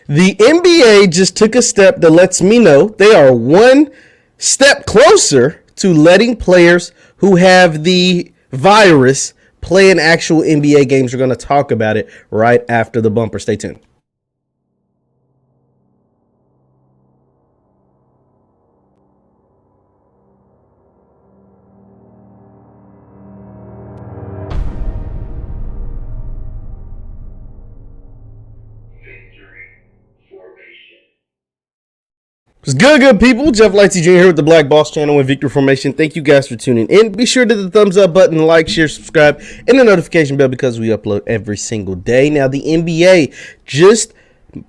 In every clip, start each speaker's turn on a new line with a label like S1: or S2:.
S1: The NBA just took a step that lets me know they are one step closer to letting players who have the virus play in actual NBA games. We're going to talk about it right after the bumper. Stay tuned. What's good people? Jeff Lightsey Jr. here with the Black Boss Channel and Victory Formation. Thank you guys for tuning in. Be sure to hit the thumbs up button, like, share, subscribe, and the notification bell because we upload every single day. Now, the NBA just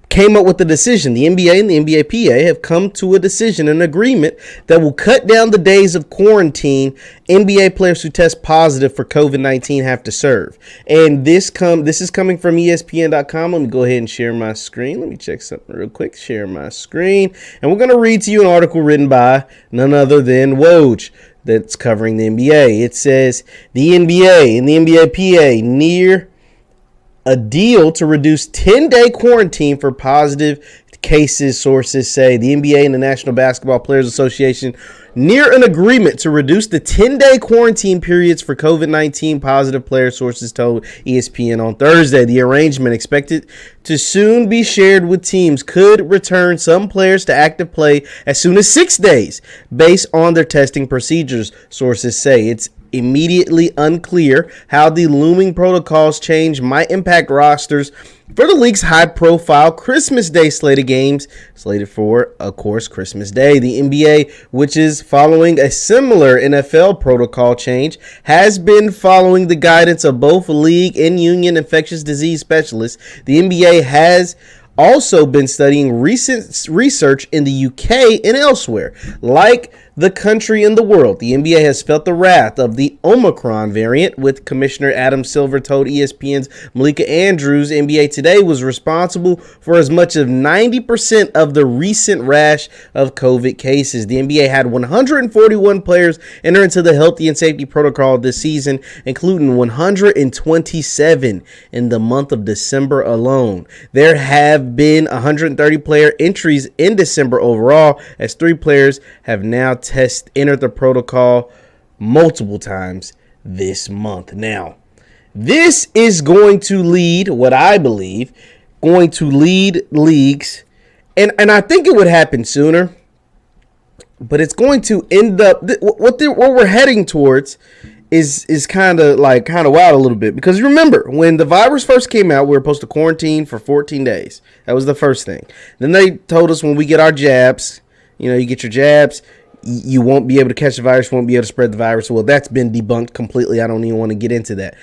S1: came up with the decision. The NBA and the NBAPA have come to a decision, an agreement that will cut down the days of quarantine NBA players who test positive for COVID-19 have to serve. And this is coming from ESPN.com. Let me go ahead and share my screen. Let me check something real quick. Share my screen. And we're going to read to you an article written by none other than Woj that's covering the NBA. It says, the NBA and the NBAPA near a deal to reduce 10-day quarantine for positive cases, sources say. The NBA and the National Basketball Players Association near an agreement to reduce the 10-day quarantine periods for COVID-19 positive players, sources told ESPN on Thursday. The arrangement, expected to soon be shared with teams, could return some players to active play as soon as 6 days based on their testing procedures, sources say. It's immediately unclear how the looming protocols change might impact rosters for the league's high-profile Christmas Day slate of games, slated for, of course, Christmas Day. The NBA, which is following a similar NFL protocol change, has been following the guidance of both league and union infectious disease specialists. The NBA has also been studying recent research in the UK and elsewhere. Like the country and the world, the NBA has felt the wrath of the Omicron variant, with Commissioner Adam Silver told ESPN's Malika Andrews NBA Today was responsible for as much as 90% of the recent rash of COVID cases. The NBA had 141 players enter into the healthy and safety protocol this season, including 127 in the month of December alone. There have been 130 player entries in December overall, as 3 players have now entered the protocol multiple times this month. Now, this is going to lead, what I believe, going to lead leagues, and I think it would happen sooner, but it's going to end up, what we're heading towards is kind of wild a little bit, because remember, when the virus first came out, we were supposed to quarantine for 14 days. That was the first thing. Then they told us when we get our jabs, you get your jabs, you won't be able to catch the virus, won't be able to spread the virus. Well, that's been debunked completely. I don't even want to get into that.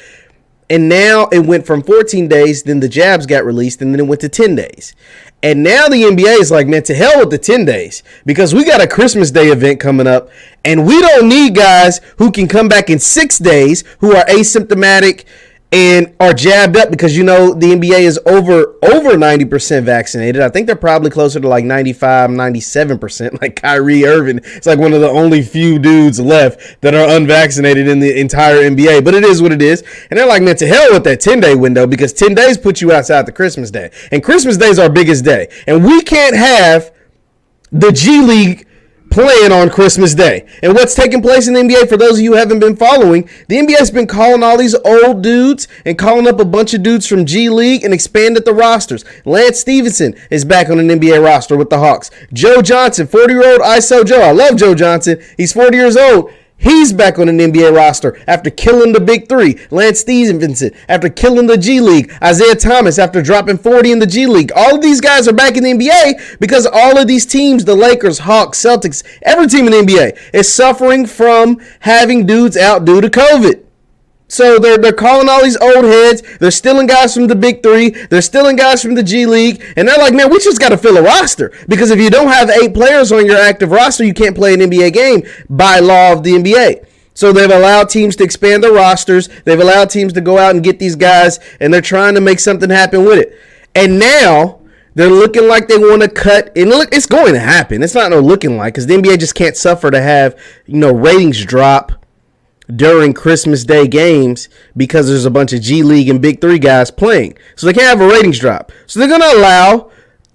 S1: And now it went from 14 days, then the jabs got released, and then it went to 10 days. And now the NBA is like, man, to hell with the 10 days, because we got a Christmas Day event coming up, and we don't need guys who can come back in 6 days who are asymptomatic and are jabbed up, because the NBA is over 90% vaccinated. I think they're probably closer to like 95, 97%. Like Kyrie Irving, it's like one of the only few dudes left that are unvaccinated in the entire NBA. But it is what it is. And they're like, man, to hell with that 10-day window, because 10 days put you outside the Christmas Day. And Christmas Day is our biggest day. And we can't have the G League playing on Christmas Day. And what's taking place in the NBA, for those of you who haven't been following, the NBA has been calling all these old dudes and calling up a bunch of dudes from G League and expanded the rosters. Lance Stevenson is back on an NBA roster with the Hawks. Joe Johnson, 40-year-old ISO Joe. I love Joe Johnson. He's 40 years old. He's back on an NBA roster after killing the big 3. Lance Stevenson after killing the G League. Isaiah Thomas after dropping 40 in the G League. All of these guys are back in the NBA because all of these teams, the Lakers, Hawks, Celtics, every team in the NBA is suffering from having dudes out due to COVID. So they're calling all these old heads. They're stealing guys from the big 3. They're stealing guys from the G League. And they're like, man, we just got to fill a roster. Because if you don't have 8 players on your active roster, you can't play an NBA game by law of the NBA. So they've allowed teams to expand their rosters. They've allowed teams to go out and get these guys. And they're trying to make something happen with it. And now they're looking like they want to cut. And look, it's going to happen. It's not no looking like, because the NBA just can't suffer to have, ratings drop during Christmas Day games because there's a bunch of G League and Big 3 guys playing. So they can't have a ratings drop. So they're going to allow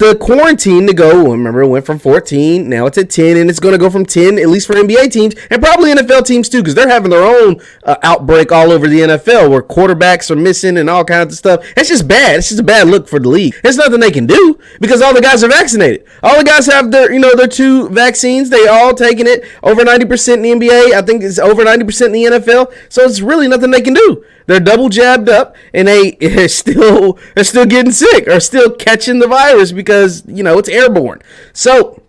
S1: the quarantine to go. Remember, it went from 14, now it's at 10, and it's going to go from 10, at least for NBA teams, and probably NFL teams too, because they're having their own outbreak all over the NFL where quarterbacks are missing and all kinds of stuff. It's just bad. It's just a bad look for the league. There's nothing they can do because all the guys are vaccinated. All the guys have their 2 vaccines. They all taking it. Over 90% in the NBA. I think it's over 90% in the NFL. So it's really nothing they can do. They're double jabbed up, and they're still getting sick or still catching the virus because it's airborne. So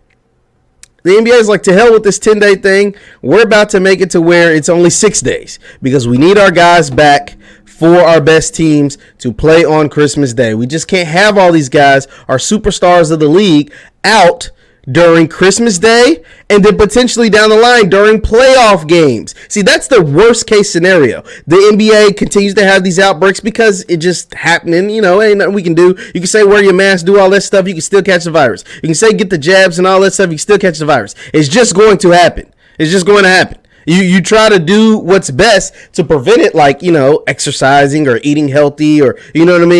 S1: the NBA is like, to hell with this 10-day thing. We're about to make it to where it's only 6 days because we need our guys back for our best teams to play on Christmas Day. We just can't have all these guys, our superstars of the league, out during Christmas Day and then potentially down the line during playoff games. See, that's the worst case scenario. The NBA continues to have these outbreaks because it just happening. Ain't nothing we can do. You can say wear your mask, do all that stuff. You can still catch the virus. You can say get the jabs and all that stuff. You can still catch the virus. It's just going to happen. It's just going to happen. You try to do what's best to prevent it, like, exercising or eating healthy or,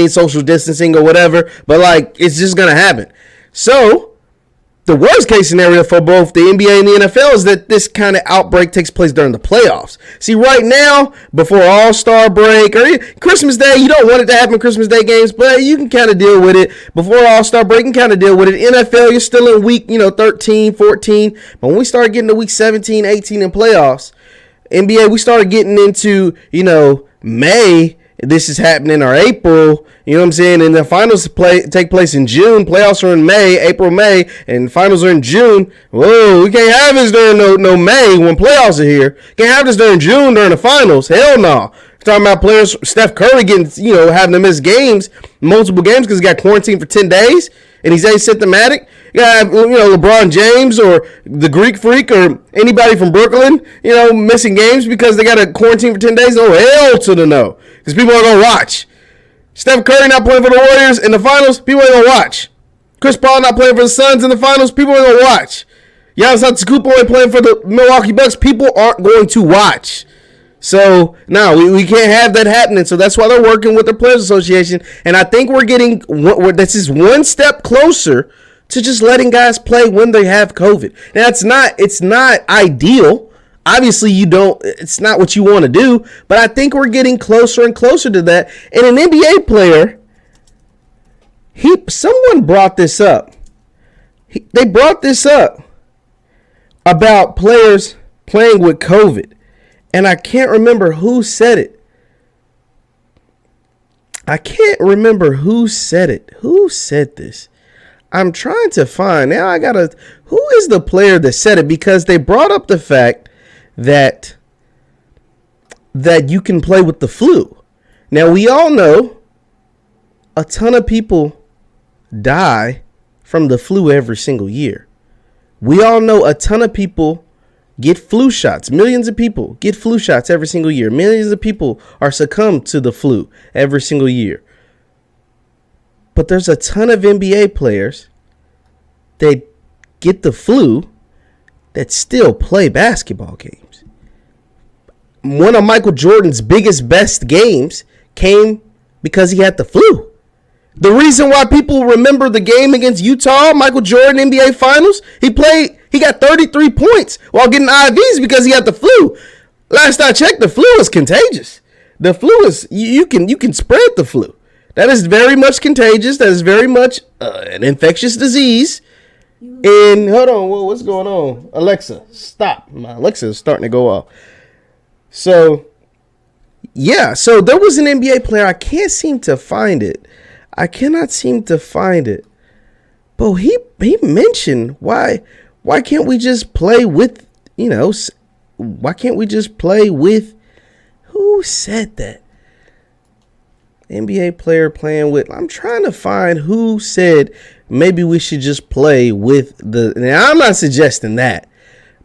S1: social distancing or whatever. But, it's just going to happen. So the worst case scenario for both the NBA and the NFL is that this kind of outbreak takes place during the playoffs. See, right now, before All-Star break or Christmas Day, you don't want it to happen Christmas Day games, but you can kind of deal with it. Before All-Star break, you can kind of deal with it. NFL, you're still in week 13, 14. But when we start getting to week 17, 18 in playoffs, NBA, we started getting into, May. This is happening or April, and the finals take place in June. Playoffs are in May, April, May, and finals are in June. Whoa, we can't have this during no May when playoffs are here. Can't have this during June during the finals. Hell no. Talking about players, Steph Curry getting, having to miss games, multiple games because he got quarantined for 10 days and he's asymptomatic. You got, LeBron James or the Greek Freak or anybody from Brooklyn, missing games because they got a quarantine for 10 days. Oh, hell to the no. Because people are going to watch. Steph Curry not playing for the Warriors in the finals, people ain't going to watch. Chris Paul not playing for the Suns in the finals, people ain't going to watch. Giannis Antetokounmpo ain't playing for the Milwaukee Bucks, people aren't going to watch. So, no, we can't have that happening. So that's why they're working with the Players Association. And I think this is one step closer to just letting guys play when they have COVID. Now, it's not ideal. Obviously, it's not what you want to do. But I think we're getting closer and closer to that. And an NBA player, someone brought this up. They brought this up about players playing with COVID. And I can't remember who said it. Who said this? I'm trying to find. Now who is the player that said it? Because they brought up the fact that you can play with the flu. Now, we all know a ton of people die from the flu every single year. We all know a ton of people get flu shots. Millions of people get flu shots every single year. Millions of people are succumbed to the flu every single year. But there's a ton of NBA players that get the flu that still play basketball games. One of Michael Jordan's best games came because he had the flu. The reason why people remember the game against Utah, Michael Jordan NBA Finals, he got 33 points while getting IVs because he had the flu. Last I checked, the flu is contagious. The flu is, you can spread the flu. That is very much contagious. That is very much an infectious disease. And hold on, what's going on? Alexa, stop. My Alexa is starting to go off. So, yeah. So there was an NBA player. I can't seem to find it. I cannot seem to find it. But he mentioned why can't we just play with, why can't we just play with, who said that? NBA player playing with, I'm trying to find who said maybe we should just play with now I'm not suggesting that,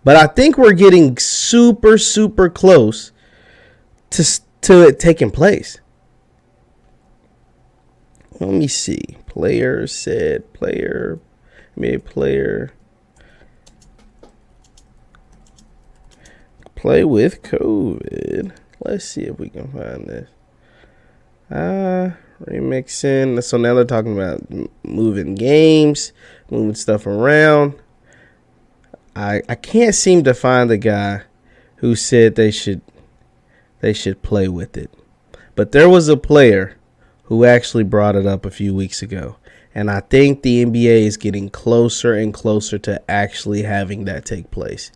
S1: but I think we're getting super, super close to it taking place. Let me see. NBA player play with COVID. Let's see if we can find this. remixing. So now they're talking about moving games, moving stuff around. I can't seem to find the guy who said they should play with it. But there was a player who actually brought it up a few weeks ago. And I think the NBA is getting closer and closer to actually having that take place.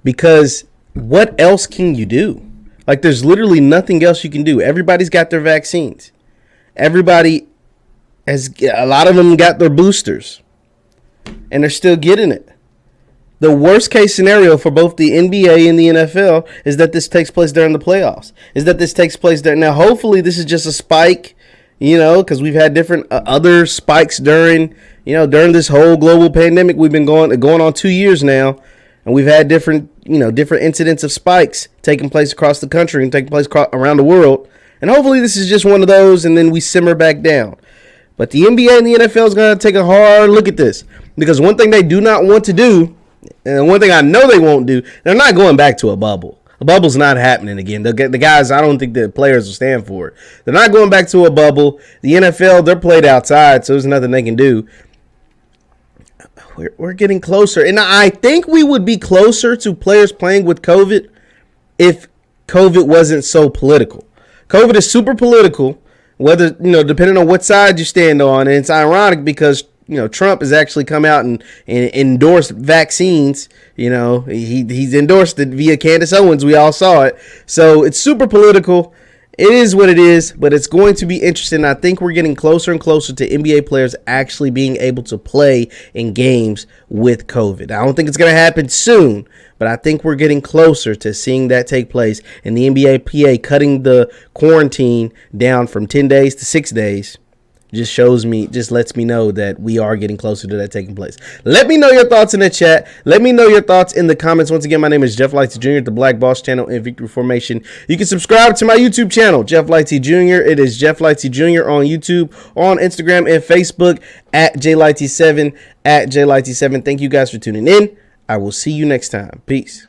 S1: Because what else can you do? Like, there's literally nothing else you can do. Everybody's got their vaccines. Everybody a lot of them got their boosters. And they're still getting it. The worst case scenario for both the NBA and the NFL is that this takes place during the playoffs. Is that this takes place there. Now, hopefully this is just a spike, because we've had different other spikes during this whole global pandemic. We've been going on 2 years now, and we've had different incidents of spikes taking place across the country and taking place around the world. And hopefully this is just one of those, and then we simmer back down. But the NBA and the NFL is going to take a hard look at this, because one thing they do not want to do, and one thing I know they won't do, they're not going back to a bubble. A bubble's not happening again. The guys, I don't think the players will stand for it. They're not going back to a bubble. The NFL, they're played outside, so there's nothing they can do. We're getting closer. And I think we would be closer to players playing with COVID if COVID wasn't so political. COVID is super political, whether, depending on what side you stand on. And it's ironic because Trump has actually come out and endorsed vaccines. He's endorsed it via Candace Owens. We all saw it. So it's super political. It is what it is, but it's going to be interesting. I think we're getting closer and closer to NBA players actually being able to play in games with COVID. I don't think it's going to happen soon, but I think we're getting closer to seeing that take place. And the NBA PA cutting the quarantine down from 10 days to 6 days. Just lets me know that we are getting closer to that taking place. Let me know your thoughts in the chat. Let me know your thoughts in the comments. Once again, my name is Jeff Lighty Jr. at the Black Boss Channel in Victory Formation. You can subscribe to my YouTube channel, Jeff Lighty Jr. It is Jeff Lighty Jr. on YouTube, on Instagram and Facebook at JLighty7, at JLighty7. Thank you guys for tuning in. I will see you next time. Peace.